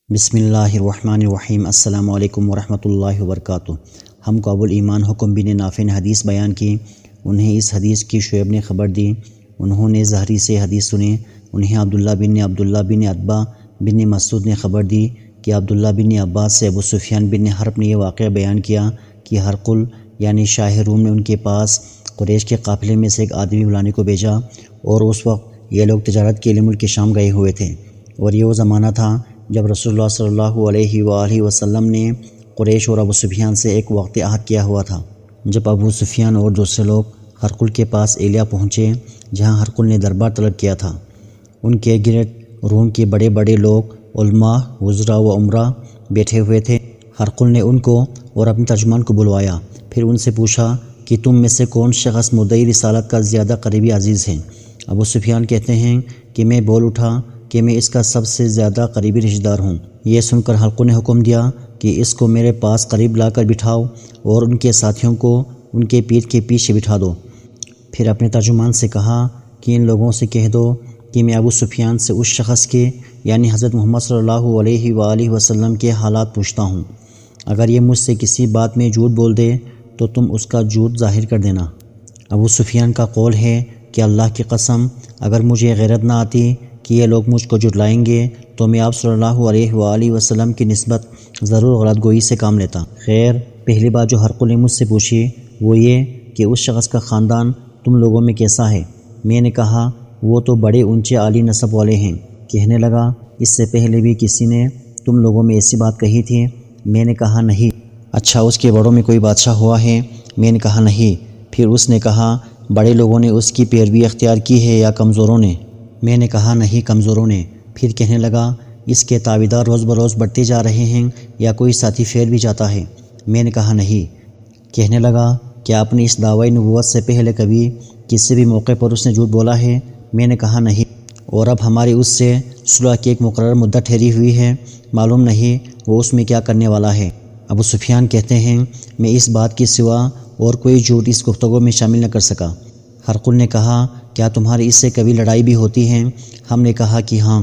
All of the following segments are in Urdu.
بسم اللہ الرحمن الرحیم۔ السلام علیکم ورحمۃ اللہ وبرکاتہ۔ ہم کو ابو الایمان حکم بن نافع نے حدیث بیان کی، انہیں اس حدیث کی شعیب نے خبر دی، انہوں نے زہری سے حدیث سنی، انہیں عبداللہ بن عتبہ بن مسعود نے خبر دی کہ عبداللہ بن عباس سے ابو سفیان بن حرب نے یہ واقعہ بیان کیا کہ ہرقل یعنی شاہ روم نے ان کے پاس قریش کے قافلے میں سے ایک آدمی بلانے کو بھیجا، اور اس وقت یہ لوگ تجارت کے لیے ملک شام گئے ہوئے تھے، اور یہ وہ زمانہ تھا جب رسول اللہ صلی اللہ علیہ وآلہ وسلم نے قریش اور ابو سفیان سے ایک وقت عہد کیا ہوا تھا۔ جب ابو سفیان اور دوسرے لوگ ہرقل کے پاس ایلیا پہنچے جہاں ہرقل نے دربار طلب کیا تھا، ان کے گرد روم کے بڑے بڑے لوگ، علماء، وزراء و امراء بیٹھے ہوئے تھے۔ ہرقل نے ان کو اور اپنے ترجمان کو بلوایا، پھر ان سے پوچھا کہ تم میں سے کون شخص مدعی رسالت کا زیادہ قریبی عزیز ہے؟ ابو سفیان کہتے ہیں کہ میں بول اٹھا کہ میں اس کا سب سے زیادہ قریبی رشتہ دار ہوں۔ یہ سن کر ہرقل نے حکم دیا کہ اس کو میرے پاس قریب لا کر بٹھاؤ اور ان کے ساتھیوں کو ان کے پیٹھ کے پیچھے بٹھا دو۔ پھر اپنے ترجمان سے کہا کہ ان لوگوں سے کہہ دو کہ میں ابو سفیان سے اس شخص کے یعنی حضرت محمد صلی اللہ علیہ وآلہ وسلم کے حالات پوچھتا ہوں، اگر یہ مجھ سے کسی بات میں جھوٹ بول دے تو تم اس کا جھوٹ ظاہر کر دینا۔ ابو سفیان کا قول ہے کہ اللہ کی قسم اگر مجھے غیرت نہ آتی کہ یہ لوگ مجھ کو جھٹلائیں گے تو میں آپ صلی اللہ علیہ وآلہ وسلم کی نسبت ضرور غلط گوئی سے کام لیتا۔ خیر، پہلی بات جو ہرقل نے مجھ سے پوچھی وہ یہ کہ اس شخص کا خاندان تم لوگوں میں کیسا ہے؟ میں نے کہا وہ تو بڑے اونچے عالی نسب والے ہیں۔ کہنے لگا اس سے پہلے بھی کسی نے تم لوگوں میں ایسی بات کہی تھی؟ میں نے کہا نہیں۔ اچھا، اس کے بڑوں میں کوئی بادشاہ ہوا ہے؟ میں نے کہا نہیں۔ پھر اس نے کہا بڑے لوگوں نے اس کی پیروی اختیار کی ہے یا کمزوروں نے؟ میں نے کہا نہیں، کمزوروں نے۔ پھر کہنے لگا اس کے تابعدار روز بروز بڑھتے جا رہے ہیں یا کوئی ساتھی پھیل بھی جاتا ہے؟ میں نے کہا نہیں۔ کہنے لگا کیا آپ نے اس دعوی نبوت سے پہلے کبھی کسی بھی موقع پر اس نے جھوٹ بولا ہے؟ میں نے کہا نہیں۔ اور اب ہماری اس سے صلح کی ایک مقرر مدت ٹھہری ہوئی ہے، معلوم نہیں وہ اس میں کیا کرنے والا ہے۔ ابو سفیان کہتے ہیں میں اس بات کے سوا اور کوئی جھوٹ اس گفتگو میں شامل نہ کر سکا۔ ہرقل نے کہا کیا تمہاری اس سے کبھی لڑائی بھی ہوتی ہے؟ ہم نے کہا کہ ہاں۔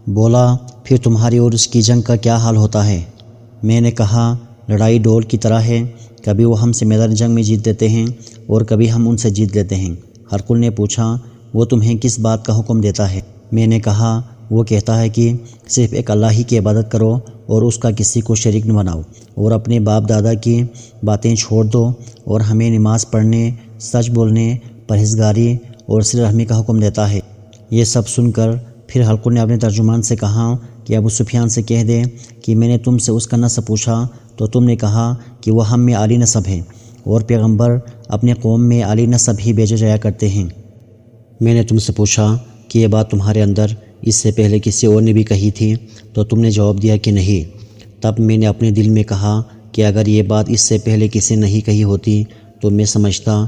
بولا پھر تمہاری اور اس کی جنگ کا کیا حال ہوتا ہے؟ میں نے کہا لڑائی ڈول کی طرح ہے، کبھی وہ ہم سے میدان جنگ میں جیت دیتے ہیں اور کبھی ہم ان سے جیت لیتے ہیں۔ ہرقل نے پوچھا وہ تمہیں کس بات کا حکم دیتا ہے؟ میں نے کہا وہ کہتا ہے کہ صرف ایک اللہ ہی کی عبادت کرو اور اس کا کسی کو شریک نہ بناؤ، اور اپنے باپ دادا کی باتیں چھوڑ دو، اور ہمیں نماز پڑھنے، سچ بولنے، پرہیزگاری اور صلہ رحمی کا حکم دیتا ہے۔ یہ سب سن کر پھر ہرقل نے اپنے ترجمان سے کہا کہ ابو سفیان سے کہہ دے کہ میں نے تم سے اس کا نسب پوچھا تو تم نے کہا کہ وہ ہم میں عالی نسب ہے، اور پیغمبر اپنے قوم میں عالی نسب ہی بھیجے جایا کرتے ہیں۔ میں نے تم سے پوچھا کہ یہ بات تمہارے اندر اس سے پہلے کسی اور نے بھی کہی تھی تو تم نے جواب دیا کہ نہیں۔ تب میں نے اپنے دل میں کہا کہ اگر یہ بات اس سے پہلے کسی نے نہیں کہی ہوتی تو میں سمجھتا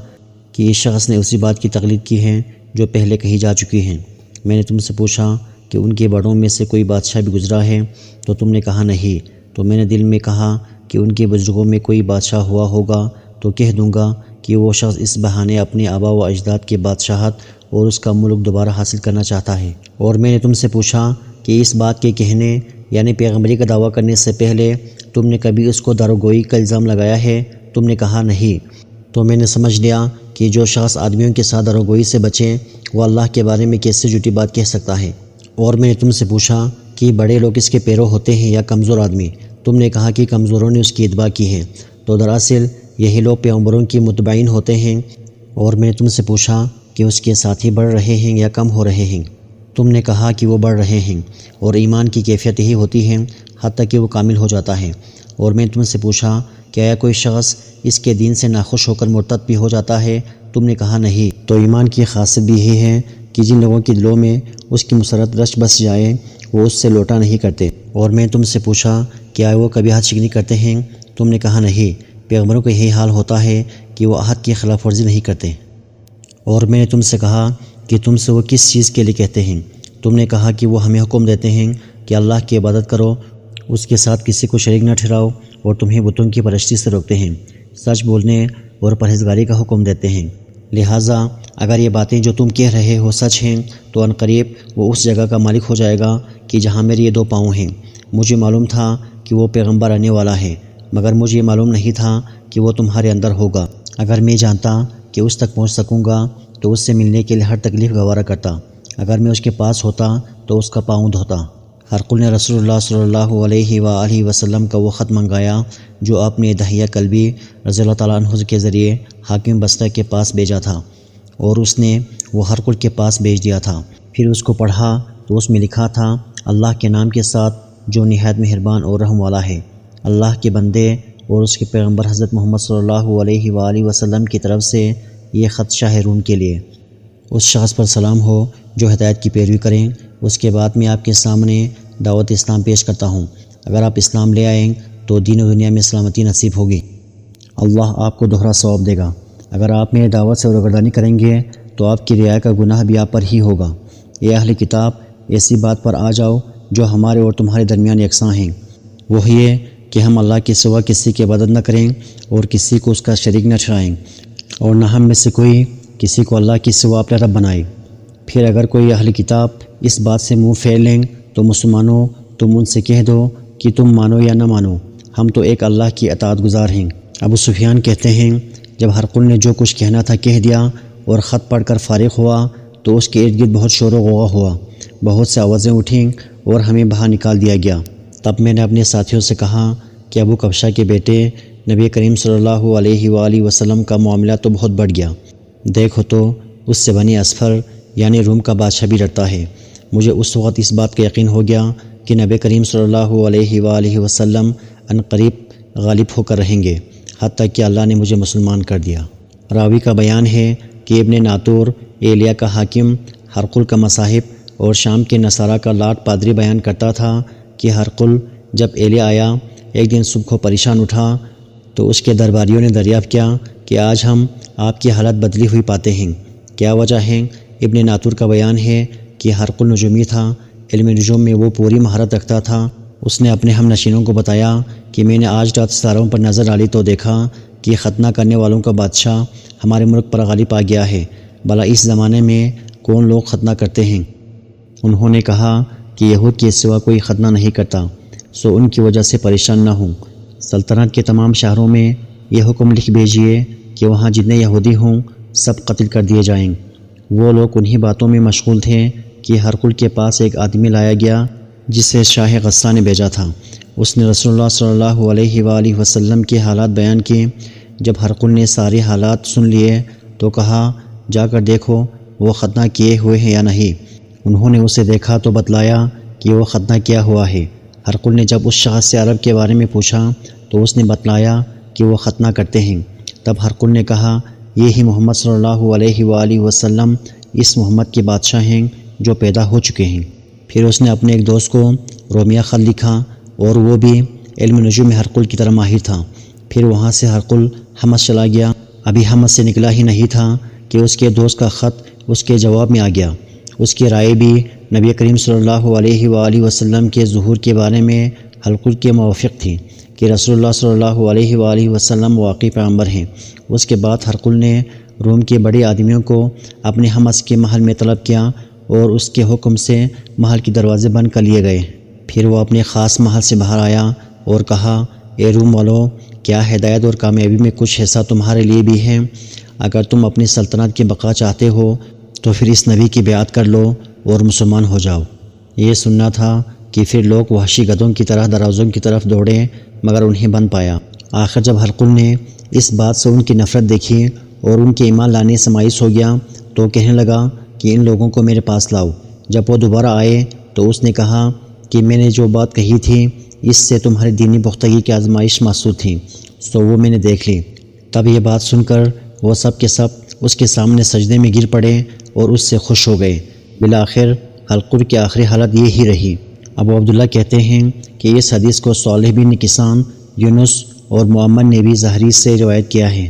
کہ اس شخص نے اسی بات کی تقلید کی ہے جو پہلے کہی جا چکی ہیں۔ میں نے تم سے پوچھا کہ ان کے بڑوں میں سے کوئی بادشاہ بھی گزرا ہے تو تم نے کہا نہیں۔ تو میں نے دل میں کہا کہ ان کے بزرگوں میں کوئی بادشاہ ہوا ہوگا تو کہہ دوں گا کہ وہ شخص اس بہانے اپنے آبا و اجداد کے بادشاہت اور اس کا ملک دوبارہ حاصل کرنا چاہتا ہے۔ اور میں نے تم سے پوچھا کہ اس بات کے کہنے یعنی پیغمبری کا دعویٰ کرنے سے پہلے تم نے کبھی اس کو داروگوئی کا الزام لگایا ہے؟ تم نے کہا نہیں۔ تو میں نے سمجھ لیا کہ جو شخص آدمیوں کے ساتھ داروگوئی سے بچے وہ اللہ کے بارے میں کیسے جھوٹی بات کہہ سکتا ہے۔ اور میں نے تم سے پوچھا کہ بڑے لوگ اس کے پیرو ہوتے ہیں یا کمزور آدمی؟ تم نے کہا کہ کمزوروں نے اس کی اتباع کی ہے، تو دراصل یہی لوگ پیغمبروں کی متبعین ہوتے ہیں۔ اور میں نے تم سے پوچھا کہ اس کے ساتھی بڑھ رہے ہیں یا کم ہو رہے ہیں؟ تم نے کہا کہ وہ بڑھ رہے ہیں، اور ایمان کی کیفیت یہی ہوتی ہے حتیٰ کہ وہ کامل ہو جاتا ہے۔ اور میں نے تم سے پوچھا کہ آیا کوئی شخص اس کے دین سے ناخوش ہو کر مرتد بھی ہو جاتا ہے؟ تم نے کہا نہیں۔ تو ایمان کی خاصیت بھی یہی ہے کہ جن لوگوں کے دلوں میں اس کی مسرت رچ بس جائے وہ اس سے لوٹا نہیں کرتے۔ اور میں نے تم سے پوچھا کہ آیا وہ کبھی عہد شکنی کرتے ہیں؟ تم نے کہا نہیں۔ پیغمبروں کا یہی حال ہوتا ہے کہ وہ عہد کی خلاف ورزی نہیں کرتے۔ اور میں نے تم سے کہا کہ تم سے وہ کس چیز کے لیے کہتے ہیں؟ تم نے کہا کہ وہ ہمیں حکم دیتے ہیں کہ اللہ کی عبادت کرو، اس کے ساتھ کسی کو شریک نہ ٹھہراؤ، اور تمہیں بتوں کی پرستی سے روکتے ہیں، سچ بولنے اور پرہیزگاری کا حکم دیتے ہیں۔ لہٰذا اگر یہ باتیں جو تم کہہ رہے ہو سچ ہیں تو عنقریب وہ اس جگہ کا مالک ہو جائے گا کہ جہاں میرے یہ دو پاؤں ہیں، مجھے معلوم تھا کہ وہ پیغمبر آنے والا ہے، مگر مجھے یہ معلوم نہیں تھا کہ وہ تمہارے اندر ہوگا۔ اگر میں جانتا کہ اس تک پہنچ سکوں گا تو اس سے ملنے کے لیے ہر تکلیف گوارا کرتا۔ اگر میں اس کے پاس ہوتا تو اس کا پاؤں دھوتا۔ ہرقل نے رسول اللہ صلی اللہ علیہ وآلہ وسلم کا وہ خط منگایا جو آپ نے دحیہ کلبی رضی اللہ تعالیٰ عنہ کے ذریعے حاکم بصرہ کے پاس بھیجا تھا، اور اس نے وہ ہرقل کے پاس بھیج دیا تھا۔ پھر اس کو پڑھا تو اس میں لکھا تھا، اللہ کے نام کے ساتھ جو نہایت مہربان اور رحم والا ہے۔ اللہ کے بندے اور اس کے پیغمبر حضرت محمد صلی اللہ علیہ وآلہ وسلم کی طرف سے یہ خط شاہ روم کے لیے۔ اس شخص پر سلام ہو جو ہدایت کی پیروی کریں۔ اس کے بعد میں آپ کے سامنے دعوت اسلام پیش کرتا ہوں۔ اگر آپ اسلام لے آئیں تو دین و دنیا میں سلامتی نصیب ہوگی۔ اللہ آپ کو دوہرا ثواب دے گا۔ اگر آپ میری دعوت سے روگردانی کریں گے تو آپ کی رعایا کا گناہ بھی آپ پر ہی ہوگا۔ اے اہل کتاب، ایسی بات پر آ جاؤ جو ہمارے اور تمہارے درمیان یکساں ہیں، وہ یہ کہ ہم اللہ کے سوا کسی کی عبادت نہ کریں اور کسی کو اس کا شریک نہ ٹھہرائیں، اور نہ ہم میں سے کوئی کسی کو اللہ کے سوا اپنا رب بنائے۔ پھر اگر کوئی اہل کتاب اس بات سے منہ پھیر لیں تو مسلمانوں، تم ان سے کہہ دو کہ تم مانو یا نہ مانو، ہم تو ایک اللہ کی اطاعت گزار ہیں۔ ابو سفیان کہتے ہیں، جب ہرقل نے جو کچھ کہنا تھا کہہ دیا اور خط پڑھ کر فارغ ہوا تو اس کے ارد گرد بہت شور و غوغا ہوا، بہت سے آوازیں اٹھیں اور ہمیں باہر نکال دیا گیا۔ تب میں نے اپنے ساتھیوں سے کہا کہ ابو کبشہ کے بیٹے نبی کریم صلی اللہ علیہ وآلہ وسلم کا معاملہ تو بہت بڑھ گیا، دیکھو تو اس سے بنی اصفر یعنی روم کا بادشاہ بھی ڈرتا ہے۔ مجھے اس وقت اس بات کا یقین ہو گیا کہ نبی کریم صلی اللہ علیہ وآلہ وسلم عنقریب غالب ہو کر رہیں گے، حتیٰ کہ اللہ نے مجھے مسلمان کر دیا۔ راوی کا بیان ہے کہ ابن ناطور ایلیا کا حاکم ہرقل کا مصاحب اور شام کے نصارہ کا لاٹ پادری بیان کرتا تھا کہ ہرقل جب ایلیا آیا، ایک دن صبح کو پریشان اٹھا تو اس کے درباریوں نے دریافت کیا کہ آج ہم آپ کی حالت بدلی ہوئی پاتے ہیں، کیا وجہ ہے؟ ابن ناطور کا بیان ہے کہ ہرقل نجومی تھا، علم نجوم میں وہ پوری مہارت رکھتا تھا۔ اس نے اپنے ہم نشینوں کو بتایا کہ میں نے آج رات ستاروں پر نظر ڈالی تو دیکھا کہ ختنہ کرنے والوں کا بادشاہ ہمارے ملک پر غالب آ گیا ہے، بھلا اس زمانے میں کون لوگ ختنہ کرتے ہیں؟ انہوں نے کہا کہ یہود کے سوا کوئی ختنہ نہیں کرتا، سو ان کی وجہ سے پریشان نہ ہوں۔ سلطنت کے تمام شہروں میں یہ حکم لکھ بھیجیے کہ وہاں جتنے یہودی ہوں سب قتل کر دیے جائیں۔ وہ لوگ انہی باتوں میں مشغول تھے کہ ہرقل کے پاس ایک آدمی لایا گیا جسے شاہ غسان نے بھیجا تھا۔ اس نے رسول اللہ صلی اللہ علیہ وآلہ وسلم کے حالات بیان کیے۔ جب ہرقل نے سارے حالات سن لیے تو کہا، جا کر دیکھو وہ ختنہ کیے ہوئے ہیں یا نہیں۔ انہوں نے اسے دیکھا تو بتلایا کہ وہ ختنہ کیا ہوا ہے۔ ہرقل نے جب اس شخص سے عرب کے بارے میں پوچھا تو اس نے بتلایا کہ وہ ختنہ کرتے ہیں۔ تب ہرقل نے کہا، یہی محمد صلی اللہ علیہ وآلہ وسلم اس محمد کے بادشاہ ہیں جو پیدا ہو چکے ہیں۔ پھر اس نے اپنے ایک دوست کو رومیہ خط لکھا اور وہ بھی علم نجوم میں ہرقل کی طرح ماہر تھا۔ پھر وہاں سے ہرقل حمص چلا گیا۔ ابھی حمص سے نکلا ہی نہیں تھا کہ اس کے دوست کا خط اس کے جواب میں آ گیا۔ اس کی رائے بھی نبی کریم صلی اللہ علیہ وآلہ وسلم کے ظہور کے بارے میں ہرقل کے موافق تھی کہ رسول اللہ صلی اللہ علیہ وآلہ وسلم واقعی پیغمبر ہیں۔ اس کے بعد ہرقل نے روم کے بڑے آدمیوں کو اپنے حمص کے محل میں طلب کیا اور اس کے حکم سے محل کے دروازے بند کر لیے گئے۔ پھر وہ اپنے خاص محل سے باہر آیا اور کہا، اے روم والو، کیا ہدایت اور کامیابی میں کچھ حصہ تمہارے لیے بھی ہے؟ اگر تم اپنی سلطنت کی بقا چاہتے ہو تو پھر اس نبی کی بیعت کر لو اور مسلمان ہو جاؤ۔ یہ سننا تھا کہ پھر لوگ وحشی گدھوں کی طرح دروازوں کی طرف دوڑے مگر انہیں بند پایا۔ آخر جب ہرقل نے اس بات سے ان کی نفرت دیکھی اور ان کے ایمان لانے سے مایوس ہو گیا تو کہنے لگا کہ ان لوگوں کو میرے پاس لاؤ۔ جب وہ دوبارہ آئے تو اس نے کہا کہ میں نے جو بات کہی تھی اس سے تمہاری دینی پختگی کی آزمائش محسوس تھی، سو وہ میں نے دیکھ لی۔ تب یہ بات سن کر وہ سب کے سب اس کے سامنے سجدے میں گر پڑے اور اس سے خوش ہو گئے۔ بالآخر ہرقل کی آخری حالت یہ ہی رہی۔ ابو عبداللہ کہتے ہیں کہ اس حدیث کو صالح بن کیسان، یونس اور معمر نے بھی زہری سے روایت کیا ہے۔